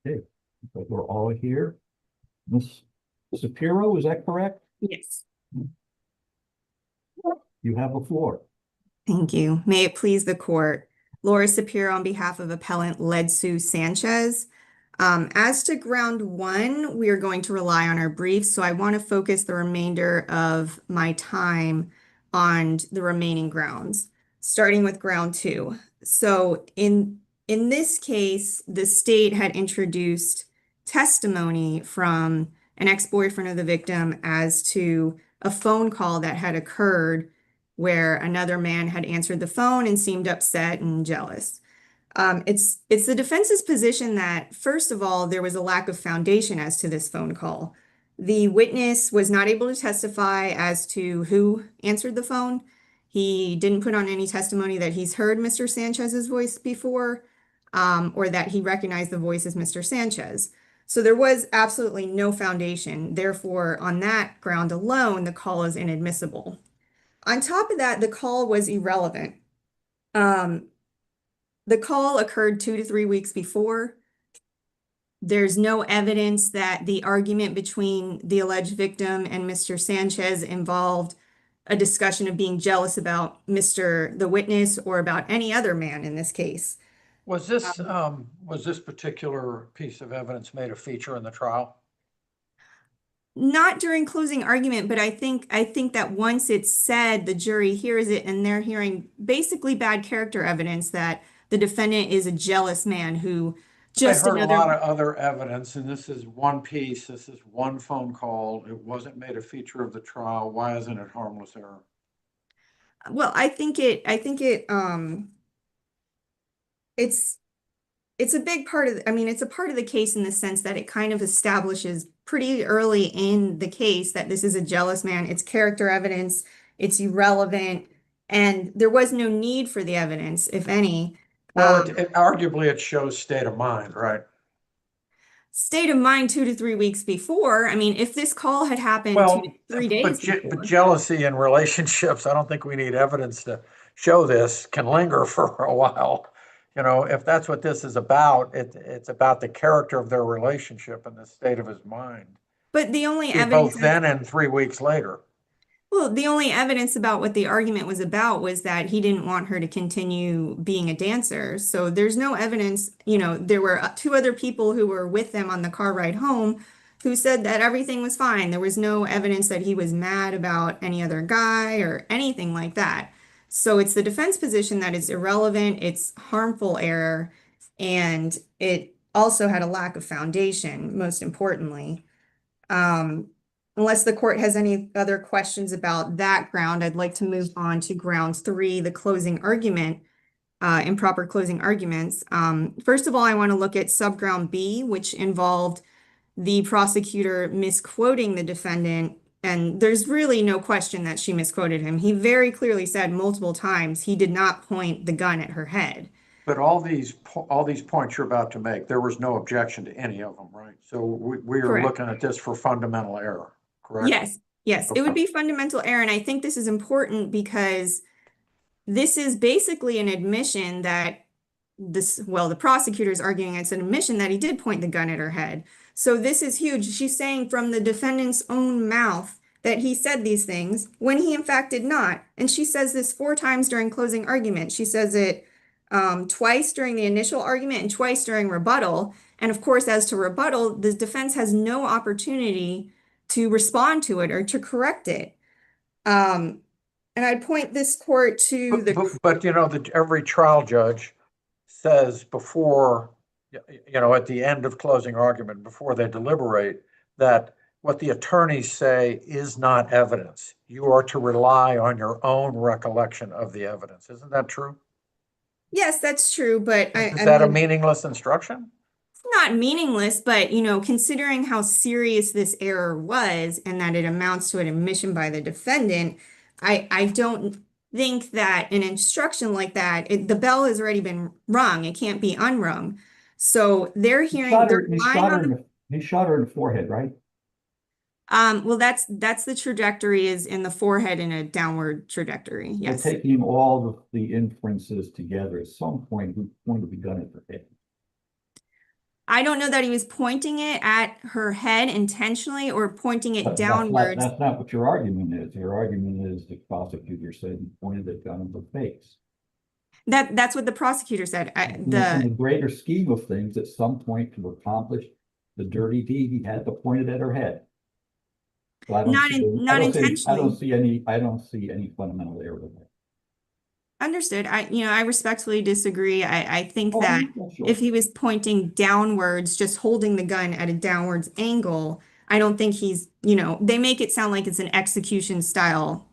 Okay, but we're all here. Ms. Shapiro, is that correct? Yes. You have the floor. Thank you. May it please the court. Laura Shapiro on behalf of Appellant Led Sue Sanchez. As to ground one, we are going to rely on our briefs, so I want to focus the remainder of my time on the remaining grounds, starting with ground two. So in this case, the state had introduced testimony from an ex-boyfriend of the victim as to a phone call that had occurred where another man had answered the phone and seemed upset and jealous. It's the defense's position that, first of all, there was a lack of foundation as to this phone call. The witness was not able to testify as to who answered the phone. He didn't put on any testimony that he's heard Mr. Sanchez's voice before, or that he recognized the voice as Mr. Sanchez. So there was absolutely no foundation. Therefore, on that ground alone, the call is inadmissible. On top of that, the call was irrelevant. The call occurred 2 to 3 weeks before. There's no evidence that the argument between the alleged victim and Mr. Sanchez involved a discussion of being jealous about the witness or about any other man in this case. Was this particular piece of evidence made a feature in the trial? Not during closing argument, but I think that once it's said, the jury hears it and they're hearing basically bad character evidence that the defendant is a jealous man who just I heard a lot of other evidence, and this is one piece, this is one phone call. It wasn't made a feature of the trial. Why isn't it harmless error? Well, it's a big part of, it's a part of the case in the sense that it kind of establishes pretty early in the case that this is a jealous man. It's character evidence, it's irrelevant, and there was no need for the evidence, if any. Well, arguably it shows state of mind, right? State of mind 2 to 3 weeks before. I mean, if this call had happened 2 to 3 days before. But jealousy in relationships, I don't think we need evidence to show this, can linger for a while. You know, if that's what this is about, it's about the character of their relationship and the state of his mind. But the only evidence both then and 3 weeks later. Well, the only evidence about what the argument was about was that he didn't want her to continue being a dancer. So there's no evidence, there were 2 other people who were with them on the car ride home who said that everything was fine. There was no evidence that he was mad about any other guy or anything like that. So it's the defense position that it's irrelevant, it's harmful error, and it also had a lack of foundation, most importantly. Unless the court has any other questions about that ground, I'd like to move on to ground 3, the closing argument, improper closing arguments. First of all, I want to look at subground B, which involved the prosecutor misquoting the defendant. And there's really no question that she misquoted him. He very clearly said multiple times he did not point the gun at her head. But all these points you're about to make, there was no objection to any of them, right? So we are looking at this for fundamental error, correct? Yes, okay. It would be fundamental error. And I think this is important because this is basically an admission that the prosecutor is arguing it's an admission that he did point the gun at her head. So this is huge. She's saying from the defendant's own mouth that he said these things when he in fact did not. And she says this 4 times during closing argument. She says it twice during the initial argument and twice during rebuttal. And of course, as to rebuttal, the defense has no opportunity to respond to it or to correct it. And I'd point this court to But every trial judge says before, at the end of closing argument, before they deliberate, that what the attorneys say is not evidence. You are to rely on your own recollection of the evidence. Isn't that true? Yes, that's true. But is that a meaningless instruction? It's not meaningless, but considering how serious this error was and that it amounts to an admission by the defendant, I don't think that an instruction like that, the bell has already been rung. It can't be unrung. So they're hearing. He shot her in the forehead, right? Well, that's the trajectory is in the forehead in a downward trajectory. Yes. They're taking all the inferences together. At some point, he pointed the gun at her head. I don't know that he was pointing it at her head intentionally or pointing it downwards. That's not what your argument is. Your argument is the prosecutor said he pointed the gun in her face. That's what the prosecutor said. In the greater scheme of things, at some point to accomplish the dirty deed, he had to point it at her head. So I don't see any fundamental error in that. Understood. I respectfully disagree. I think Oh, that sure. if he was pointing downwards, just holding the gun at a downwards angle, I don't think he's, they make it sound like it's an execution style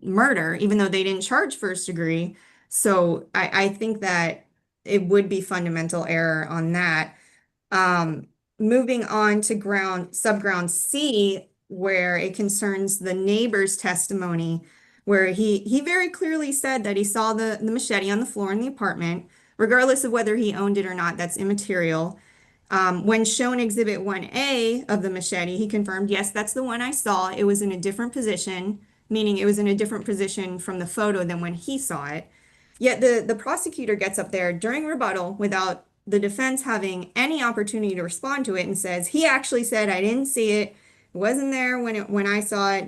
murder, even though they didn't charge first degree. So I think that it would be fundamental error on that. Moving on to subground C, where it concerns the neighbor's testimony, where he very clearly said that he saw the machete on the floor in the apartment, regardless of whether he owned it or not, that's immaterial. When shown Exhibit 1A of the machete, he confirmed, yes, that's the one I saw. It was in a different position, meaning it was in a different position from the photo than when he saw it. Yet the prosecutor gets up there during rebuttal without the defense having any opportunity to respond to it and says, he actually said, I didn't see it. It wasn't there when I saw it,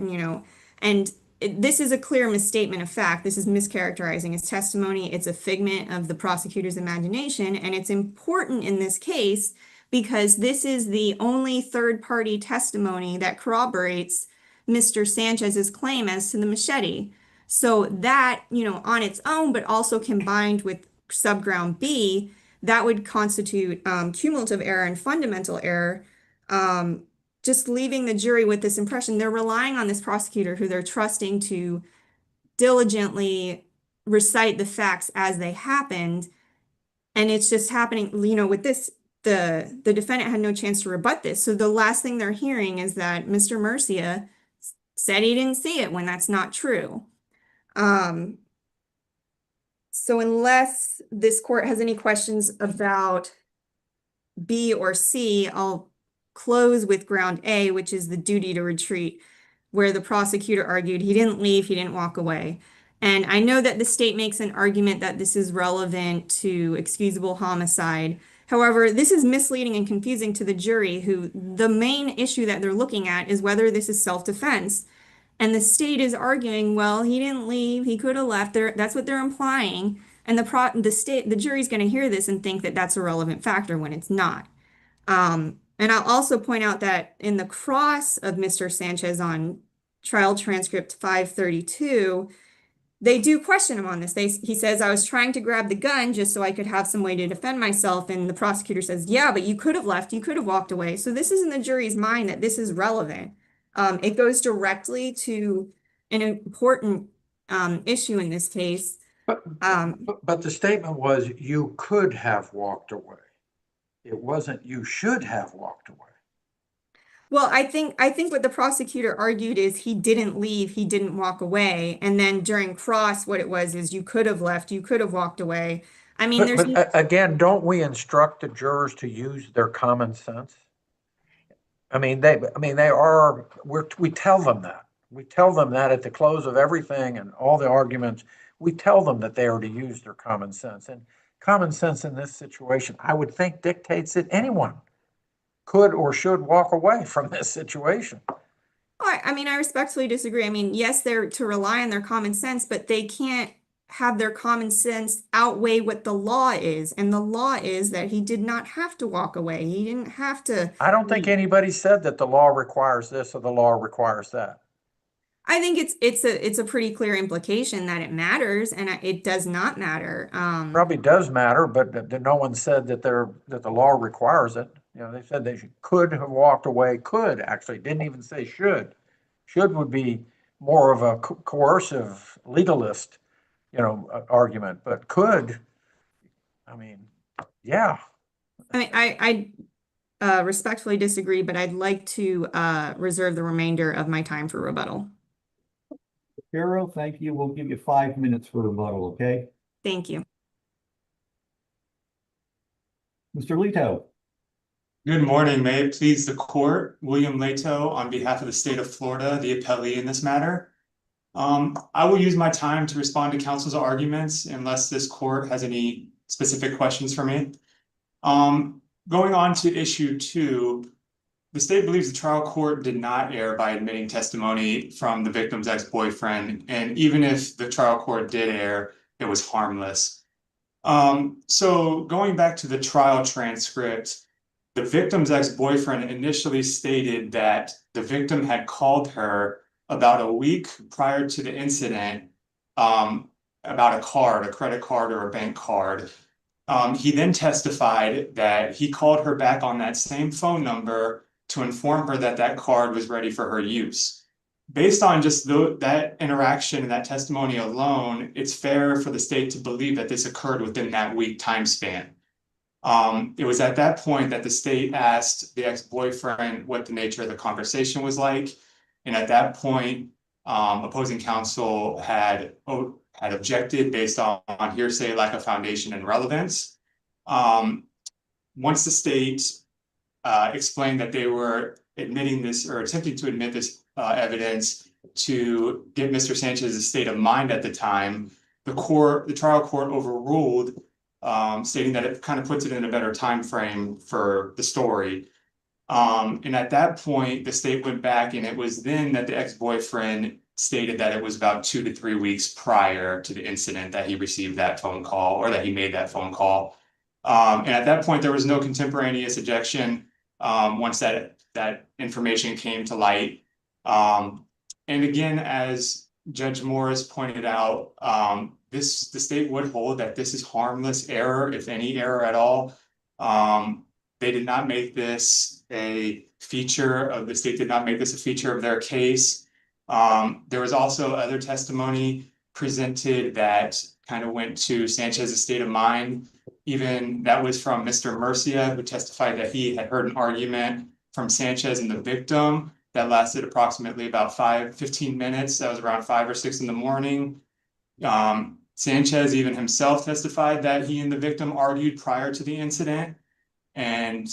and this is a clear misstatement of fact. This is mischaracterizing his testimony. It's a figment of the prosecutor's imagination, and it's important in this case because this is the only third-party testimony that corroborates Mr. Sanchez's claim as to the machete. So that, on its own, but also combined with subground B, that would constitute cumulative error and fundamental error. Just leaving the jury with this impression, they're relying on this prosecutor who they're trusting to diligently recite the facts as they happened. And it's just happening, with this, the defendant had no chance to rebut this. So the last thing they're hearing is that Mr. Murcia said he didn't see it when that's not true. So unless this court has any questions about B or C, I'll close with ground A, which is the duty to retreat, where the prosecutor argued he didn't leave, he didn't walk away. And I know that the state makes an argument that this is relevant to excusable homicide. However, this is misleading and confusing to the jury, who the main issue that they're looking at is whether this is self-defense. And the state is arguing, well, he didn't leave, he could have left. That's what they're implying. And the jury's going to hear this and think that that's a relevant factor when it's not. And I'll also point out that in the cross of Mr. Sanchez on trial transcript 532, they do question him on this. He says, I was trying to grab the gun just so I could have some way to defend myself. And the prosecutor says, yeah, but you could have left, you could have walked away. So this is in the jury's mind that this is relevant. It goes directly to an important issue in this case. But the statement was, you could have walked away. It wasn't, you should have walked away. Well, I think what the prosecutor argued is he didn't leave, he didn't walk away. And then during cross, what it was is you could have left, you could have walked away. I mean, but again, don't we instruct the jurors to use their common sense? We tell them that. We tell them that at the close of everything and all the arguments, we tell them that they are to use their common sense. And common sense in this situation, I would think, dictates that anyone could or should walk away from this situation. I respectfully disagree. I mean, yes, they're to rely on their common sense, but they can't have their common sense outweigh what the law is. And the law is that he did not have to walk away. He didn't have to. I don't think anybody said that the law requires this or the law requires that. I think it's a pretty clear implication that it matters, and it does not matter. Probably does matter, but no one said that the law requires it. They said they could have walked away. Could actually didn't even say should. Should would be more of a coercive legalist, argument. But could, yeah. I respectfully disagree, but I'd like to reserve the remainder of my time for rebuttal. Shapiro, thank you. We'll give you 5 minutes for rebuttal, okay? Thank you. Mr. Leto. Good morning. May it please the court. William Leto on behalf of the state of Florida, the appellee in this matter. I will use my time to respond to counsel's arguments unless this court has any specific questions for me. Going on to issue 2, the state believes the trial court did not err by admitting testimony from the victim's ex-boyfriend, and even if the trial court did err, it was harmless. So going back to the trial transcript, the victim's ex-boyfriend initially stated that the victim had called her about a week prior to the incident about a card, a credit card or a bank card. He then testified that he called her back on that same phone number to inform her that that card was ready for her use. Based on just that interaction and that testimony alone, it's fair for the state to believe that this occurred within that week time span. It was at that point that the state asked the ex-boyfriend what the nature of the conversation was like. And at that point, opposing counsel had objected based on hearsay, lack of foundation, and relevance. Once the state explained that they were admitting this or attempting to admit this evidence to get Mr. Sanchez's state of mind at the time, the trial court overruled, stating that it kind of puts it in a better time frame for the story. And at that point, the state went back, and it was then that the ex-boyfriend stated that it was about 2 to 3 weeks prior to the incident that he received that phone call, or that he made that phone call. And at that point, there was no contemporaneous objection once that information came to light. And again, as Judge Morris pointed out, the state would hold that this is harmless error, if any error at all. They did not make this a feature of the state, did not make this a feature of their case. There was also other testimony presented that kind of went to Sanchez's state of mind. Even that was from Mr. Murcia, who testified that he had heard an argument from Sanchez and the victim that lasted approximately about 15 minutes. That was around 5 or 6 in the morning. Sanchez even himself testified that he and the victim argued prior to the incident. And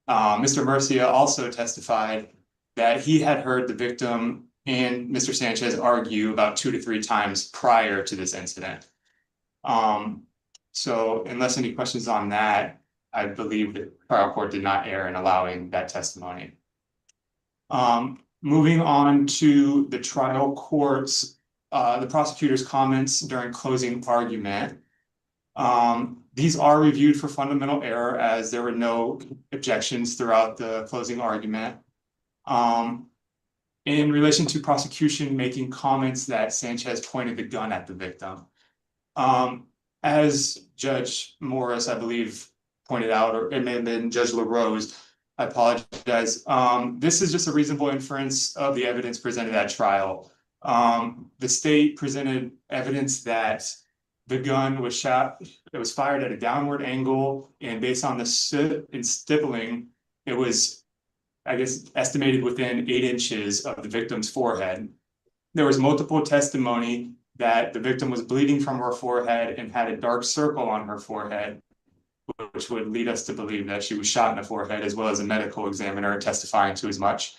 Mr. Murcia also testified that he had heard the victim and Mr. Sanchez argue about 2 to 3 times prior to this incident. So unless any questions on that, I believe the trial court did not err in allowing that testimony. Moving on to the trial court's, the prosecutor's comments during closing argument. These are reviewed for fundamental error, as there were no objections throughout the closing argument. In relation to prosecution making comments that Sanchez pointed the gun at the victim. As Judge Morris, I believe, pointed out, or it may have been Judge LaRose, I apologize. This is just a reasonable inference of the evidence presented at trial. The state presented evidence that the gun was shot, it was fired at a downward angle, and based on the stippling, it was, I guess, estimated within 8 inches of the victim's forehead. There was multiple testimony that the victim was bleeding from her forehead and had a dark circle on her forehead, which would lead us to believe that she was shot in the forehead, as well as a medical examiner testifying to as much.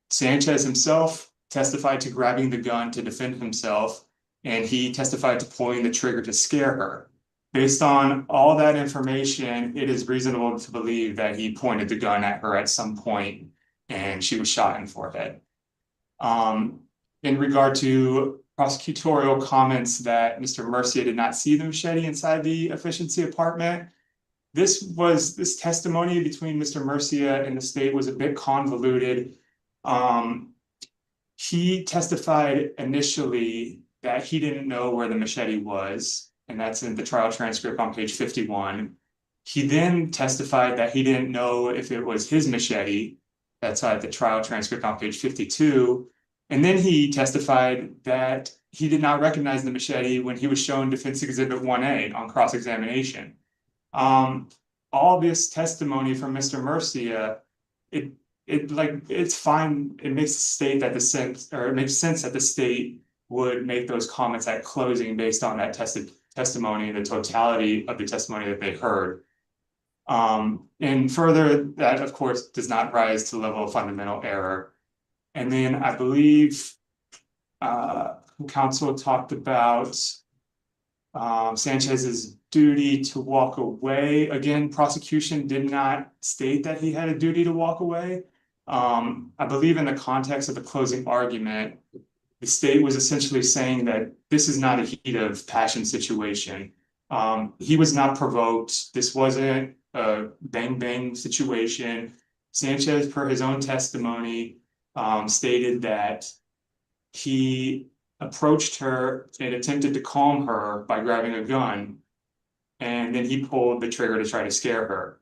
Sanchez himself testified to grabbing the gun to defend himself, and he testified to pulling the trigger to scare her. Based on all that information, it is reasonable to believe that he pointed the gun at her at some point and she was shot in the forehead. In regard to prosecutorial comments that Mr. Murcia did not see the machete inside the efficiency apartment, this testimony between Mr. Murcia and the state was a bit convoluted. He testified initially that he didn't know where the machete was, and that's in the trial transcript on page 51. He then testified that he didn't know if it was his machete. That's at the trial transcript on page 52. And then he testified that he did not recognize the machete when he was shown Defense Exhibit 1A on cross-examination. All this testimony from Mr. Murcia, it's fine. It makes state that it makes sense that the state would make those comments at closing based on that testimony, the totality of the testimony that they heard. And further, that of course does not rise to the level of fundamental error. And then I believe counsel talked about Sanchez's duty to walk away. Again, prosecution did not state that he had a duty to walk away. I believe in the context of the closing argument, the state was essentially saying that this is not a heat of passion situation. He was not provoked. This wasn't a bang bang situation. Sanchez, per his own testimony, stated that he approached her and attempted to calm her by grabbing a gun, and then he pulled the trigger to try to scare her.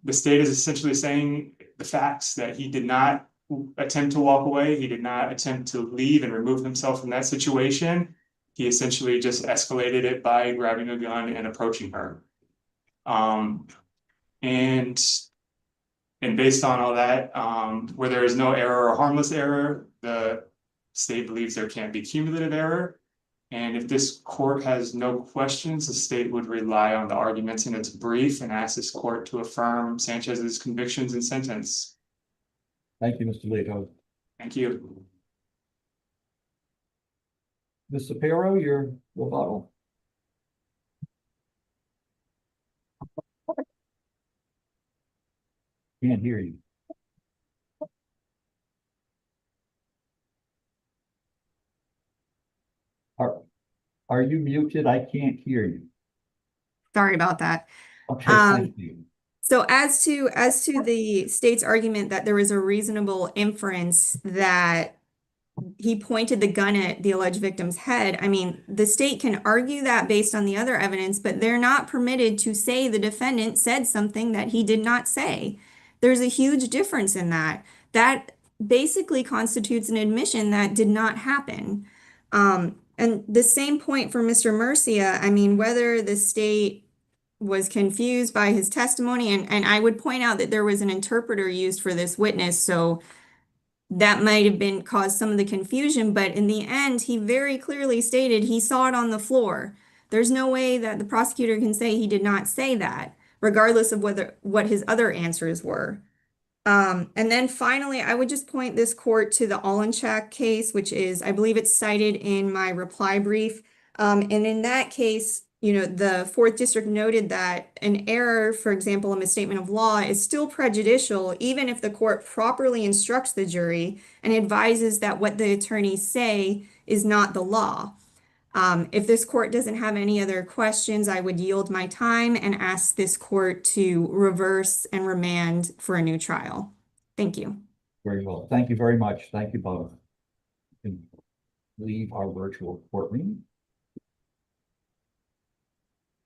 The state is essentially saying the facts that he did not attempt to walk away. He did not attempt to leave and remove himself from that situation. He essentially just escalated it by grabbing a gun and approaching her. And based on all that, where there is no error or harmless error, the state believes there can't be cumulative error. And if this court has no questions, the state would rely on the arguments in its brief and ask this court to affirm Sanchez's convictions and sentence. Thank you, Mr. Leto. Thank you. Ms. Shapiro, your rebuttal. Can't hear you. Are you muted? I can't hear you. Sorry about that. Okay, thank you. So as to the state's argument that there is a reasonable inference that he pointed the gun at the alleged victim's head, I mean, the state can argue that based on the other evidence, but they're not permitted to say the defendant said something that he did not say. There's a huge difference in that. That basically constitutes an admission that did not happen. And the same point for Mr. Murcia, I mean, whether the state was confused by his testimony, and I would point out that there was an interpreter used for this witness, so that might have been caused some of the confusion, but in the end, he very clearly stated he saw it on the floor. There's no way that the prosecutor can say he did not say that, regardless of what his other answers were. And then finally, I would just point this court to the Olenchak case, which is, I believe it's cited in my reply brief. And in that case, you know, the Fourth District noted that an error, for example, a misstatement of law, is still prejudicial, even if the court properly instructs the jury and advises that what the attorneys say is not the law. If this court doesn't have any other questions, I would yield my time and ask this court to reverse and remand for a new trial. Thank you. Very well. Thank you very much. Thank you both. You can leave our virtual courtroom.